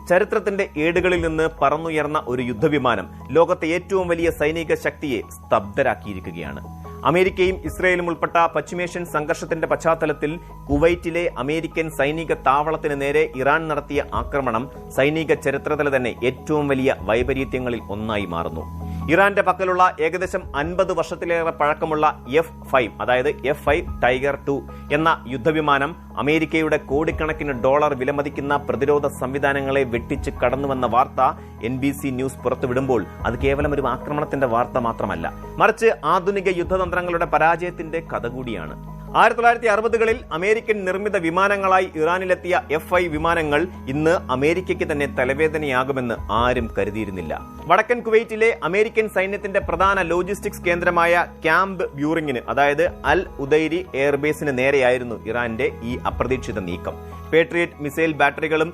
ചരിത്രത്തിന്റെ ഏടുകളിൽ നിന്ന് പറന്നുയർന്ന ഒരു യുദ്ധവിമാനം ലോകത്തെ ഏറ്റവും വലിയ സൈനിക ശക്തിയെ സ്തബ്ധരാക്കിയിരിക്കുകയാണ്. അമേരിക്കയും ഇസ്രയേലും ഉൾപ്പെട്ട പശ്ചിമേഷ്യൻ സംഘർഷത്തിന്റെ പശ്ചാത്തലത്തിൽ കുവൈറ്റിലെ അമേരിക്കൻ സൈനിക താവളത്തിന് നേരെ ഇറാൻ നടത്തിയ ആക്രമണം സൈനിക ചരിത്രത്തിലെ തന്നെ ഏറ്റവും വലിയ വൈപരീത്യങ്ങളിൽ ഒന്നായി മാറുന്നു. ഇറാന്റെ പക്കലുള്ള ഏകദേശം 50 വർഷത്തിലേറെ പഴക്കമുള്ള F-5 അതായത് F-5 ടൈഗർ 2 എന്ന യുദ്ധവിമാനം അമേരിക്കയുടെ കോടിക്കണക്കിന് ഡോളർ വിലമതിക്കുന്ന പ്രതിരോധ സംവിധാനങ്ങളെ വെട്ടിച്ച് കടന്നുവന്ന വാർത്ത NBC ന്യൂസ് പുറത്തുവിടുമ്പോൾ അത് കേവലം ഒരു ആക്രമണത്തിന്റെ വാർത്ത മാത്രമല്ല, മറിച്ച് ആധുനിക യുദ്ധതന്ത്രങ്ങളുടെ പരാജയത്തിന്റെ കഥ കൂടിയാണ്. 1960കളിൽ അമേരിക്കൻ നിർമ്മിത വിമാനങ്ങളായി ഇറാനിലെത്തിയ F-5 വിമാനങ്ങൾ ഇന്ന് അമേരിക്കയ്ക്ക് തന്നെ തലവേദനയാകുമെന്ന് ആരും കരുതിയിരുന്നില്ല. വടക്കൻ കുവൈറ്റിലെ അമേരിക്കൻ സൈന്യത്തിന്റെ പ്രധാന ലോജിസ്റ്റിക്സ് കേന്ദ്രമായ ക്യാമ്പ് ബ്യൂറിങ്ങിന് അതായത് അൽ ഉദൈരി എയർബേസിന് നേരെയായിരുന്നു ഇറാന്റെ ഈ അപ്രതീക്ഷിത നീക്കം. Patriot missile ബാറ്ററികളും